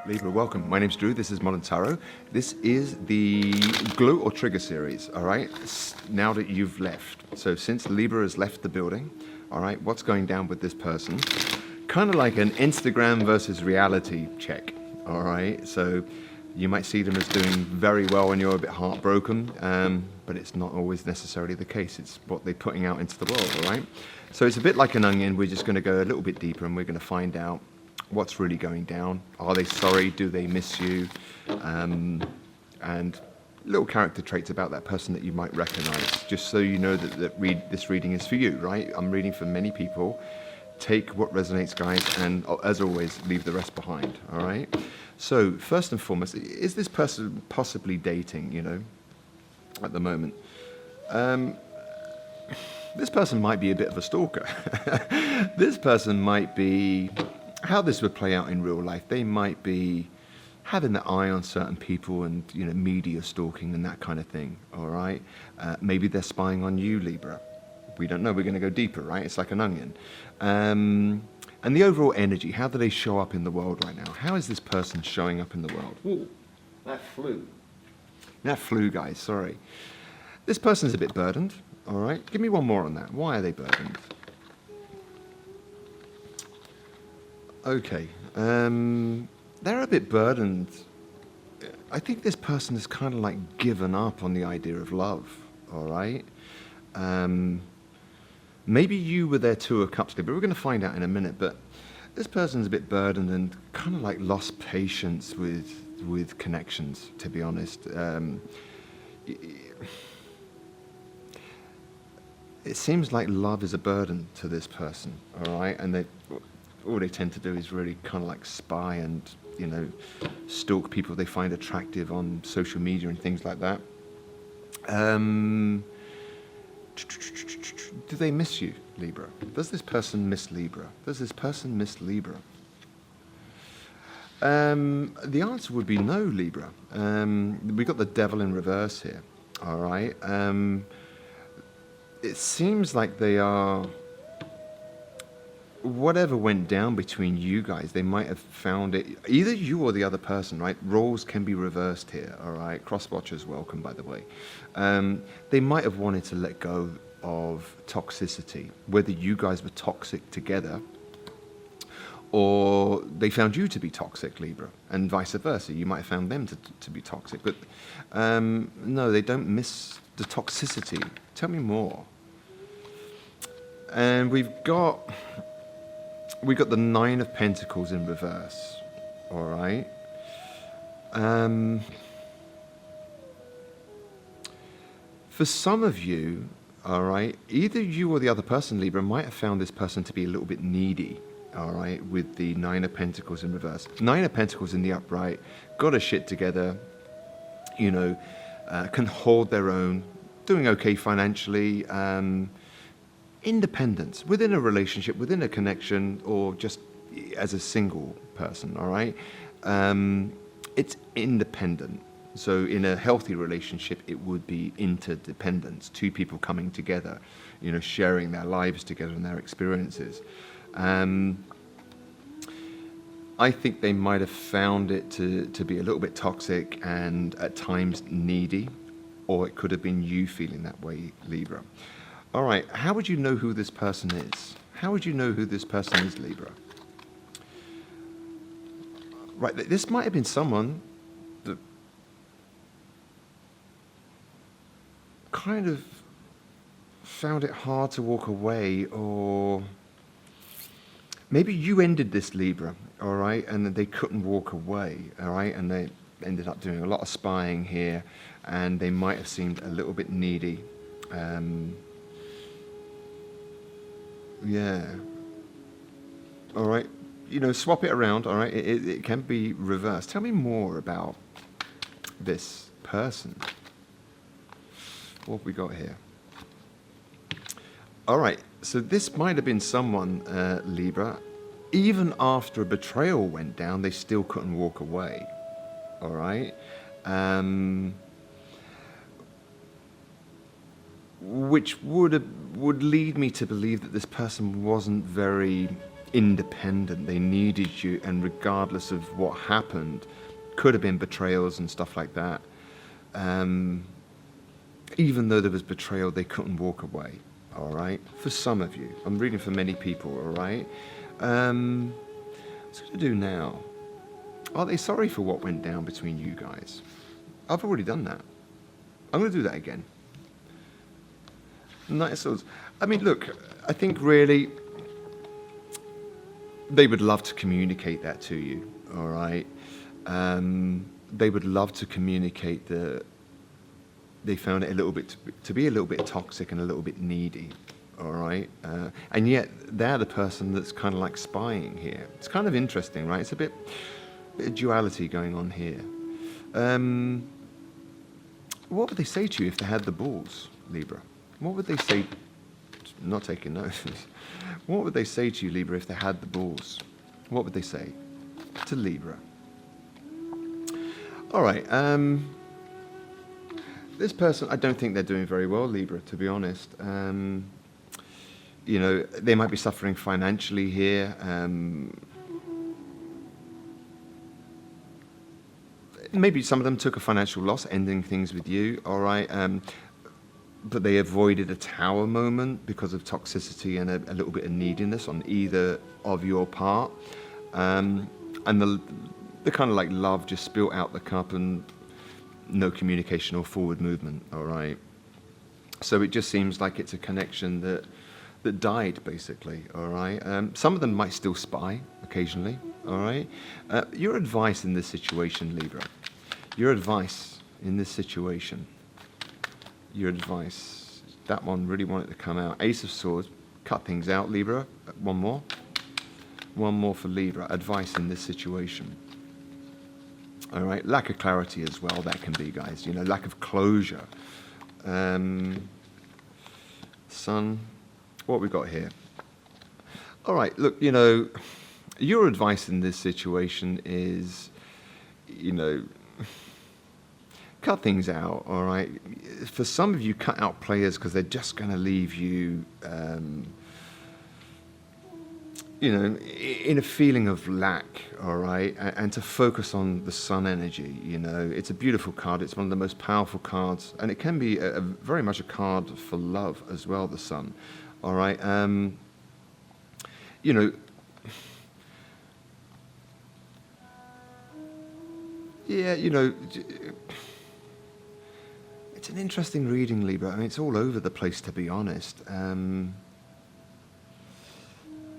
Libra, welcome. My name's Drew. This is Modern Tarot. This is the Gloat or Trigger series, all right? Now that you've left. So since Libra has left the building, all right, what's going down with this person? Kind of like an Instagram versus reality check, all right? So you might see them as doing very well when you're a bit heartbroken, but it's not always necessarily the case. It's what they're putting out into the world, all right? So it's a bit like an onion. We're just going to go a little bit deeper and we're going to find out what's really going down. Are they sorry? Do they miss you? And little character traits about that person that you might recognize, just so you know that this reading is for you, right? I'm reading for many people. Take what resonates, guys, and as always, leave the rest behind, all right? So first and foremost, is this person possibly dating, you know, at the moment? This person might be a bit of a stalker. This person might be, how this would play out in real life, they might be having the eye on certain people and, you know, media stalking and that kind of thing, all right? Maybe they're spying on you, Libra. We don't know. We're going to go deeper, right? It's like an onion. And the overall energy, how do they show up in the world right now? How is this person showing up in the world? Ooh, that flew. That flew, guys, sorry. This person's a bit burdened, all right? Give me one more on that. Why are they burdened? Okay, they're a bit burdened. I think this person has kind of like given up on the idea of love, all right? Maybe you were their Two of Cups, but we're going to find out in a minute, but this person's a bit burdened and kind of like lost patience with connections, to be honest. It seems like love is a burden to this person, all right? And all they tend to do is really kind of like spy and, you know, stalk people they find attractive on social media and things like that. Do they miss you, Libra? Does this person miss Libra? Does this person miss Libra? The answer would be no, Libra. We've got the devil in reverse here, all right? It seems like they are, whatever went down between you guys, they might have found it, either you or the other person, right? Roles can be reversed here, all right? Cross-watchers welcome, by the way. They might have wanted to let go of toxicity, whether you guys were toxic together or they found you to be toxic, Libra, and vice versa. You might have found them to be toxic, but no, they don't miss the toxicity. Tell me more. And we've got the Nine of Pentacles in reverse, all right? For some of you, all right, either you or the other person, Libra, might have found this person to be a little bit needy, all right, with the Nine of Pentacles in reverse. Nine of Pentacles in the upright, got a shit together, you know, can hold their own, doing okay financially, independence within a relationship, within a connection, or just as a single person, all right? It's independent. So in a healthy relationship, it would be interdependence, two people coming together, you know, sharing their lives together and their experiences. I think they might have found it to be a little bit toxic and at times needy, or it could have been you feeling that way, Libra. All right, how would you know who this person is? How would you know who this person is, Libra? Right, this might have been someone that kind of found it hard to walk away, or maybe you ended this, Libra, all right, and they couldn't walk away, all right, and they ended up doing a lot of spying here, and they might have seemed a little bit needy. Yeah. All right. You know, swap it around, all right? It can be reversed. Tell me more about this person. What have we got here? All right. So this might have been someone, Libra, even after a betrayal went down, they still couldn't walk away. All right? Which would lead me to believe that this person wasn't very independent. They needed you, and regardless of what happened, could have been betrayals and stuff like that. Even though there was betrayal, they couldn't walk away. All right, for some of you, I'm reading for many people. All right, what's going to do now? Are they sorry for what went down between you guys? I've already done that. I'm going to do that again. Knight of Swords. I mean, look, I think really they would love to communicate that to you. All right, they would love to communicate that they found it a little bit to be a little bit toxic and a little bit needy, all right? And yet they're the person that's kind of like spying here. It's kind of interesting, right? It's a bit of duality going on here. What would they say to you if they had the balls, Libra? What would they say? I'm not taking notes. What would they say to you, Libra, if they had the balls? What would they say to Libra? All right. This person, I don't think they're doing very well, Libra, to be honest. You know, they might be suffering financially here. Maybe some of them took a financial loss, ending things with you, all right? But they avoided a tower moment because of toxicity and a little bit of neediness on either of your part. And the kind of like love just spilt out the cup and no communication or forward movement, all right? So it just seems like it's a connection that died, basically, all right? Some of them might still spy occasionally, all right? Your advice in this situation, Libra, your advice in this situation, your advice, that one really wanted to come out. Ace of Swords, cut things out, Libra. One more for Libra, advice in this situation. All right, lack of clarity as well, that can be, guys, you know, lack of closure. Sun, what we got here? All right, look, you know, your advice in this situation is, you know, cut things out, all right? For some of you, cut out players because they're just going to leave you, you know, in a feeling of lack, all right? And to focus on the sun energy, you know. It's a beautiful card. It's one of the most powerful cards. And it can be very much a card for love as well, the sun, all right? You know, yeah, you know, it's an interesting reading, Libra. I mean, it's all over the place, to be honest.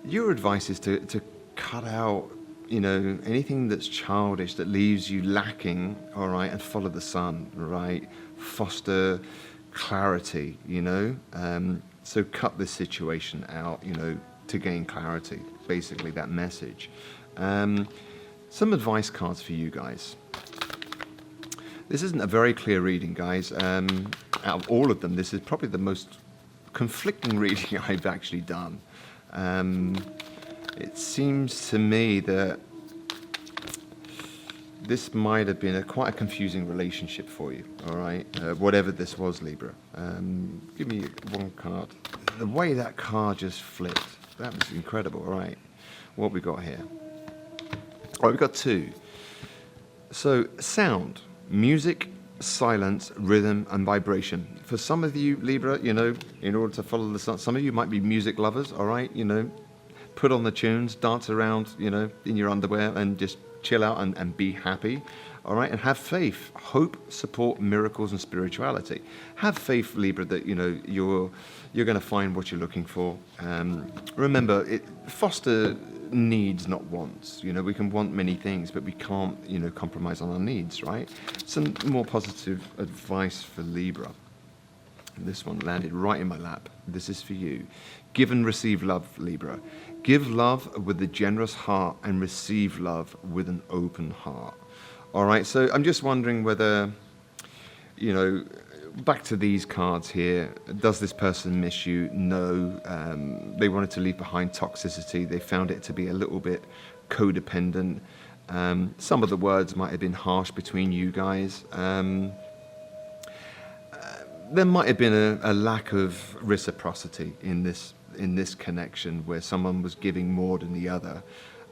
Your advice is to cut out, you know, anything that's childish that leaves you lacking, all right, and follow the sun, right? Foster clarity, you know. So cut this situation out, you know, to gain clarity, basically, that message. Some advice cards for you guys. This isn't a very clear reading, guys. Out of all of them, this is probably the most conflicting reading I've actually done. It seems to me that this might have been quite a confusing relationship for you, all right? Whatever this was, Libra. Give me one card. The way that card just flipped, that was incredible, all right? What have we got here? All right, we've got two. So, sound, music, silence, rhythm, and vibration. For some of you, Libra, you know, in order to follow the sun, some of you might be music lovers, all right? You know, put on the tunes, dance around, you know, in your underwear and just chill out and be happy, all right? And have faith, hope, support, miracles, and spirituality. Have faith, Libra, that, you know, you're going to find what you're looking for. Remember, foster needs, not wants. You know, we can want many things, but we can't, you know, compromise on our needs, right? Some more positive advice for Libra. This one landed right in my lap. This is for you. Give and receive love, Libra. Give love with a generous heart and receive love with an open heart. All right, so I'm just wondering whether, you know, back to these cards here. Does this person miss you? No. They wanted to leave behind toxicity. They found it to be a little bit codependent. Some of the words might have been harsh between you guys. there might have been a lack of reciprocity in this connection, where someone was giving more than the other,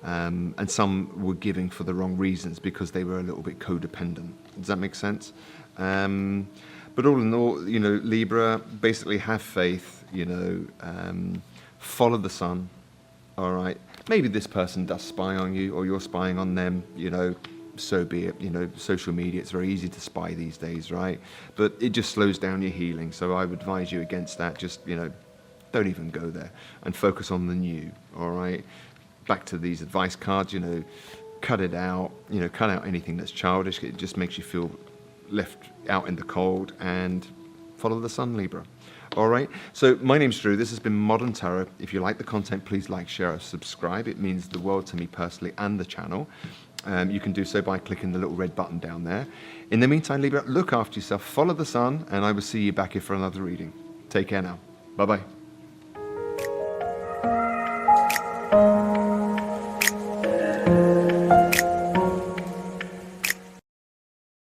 and some were giving for the wrong reasons because they were a little bit codependent. Does that make sense? But all in all, you know, Libra, basically have faith, you know, follow the sun, all right? Maybe this person does spy on you, or you're spying on them, you know, so be it. You know, social media, it's very easy to spy these days, right? But it just slows down your healing, so I would advise you against that. Just, you know, don't even go there and focus on the new, all right? Back to these advice cards, you know, cut it out, you know, cut out anything that's childish. It just makes you feel left out in the cold, and follow the sun, Libra. All right, so my name's Drew. This has been Modern Tarot. If you like the content, please like, share, or subscribe. It means the world to me personally and the channel. You can do so by clicking the little red button down there. In the meantime, Libra, look after yourself, follow the sun, and I will see you back here for another reading. Take care now. Bye-bye.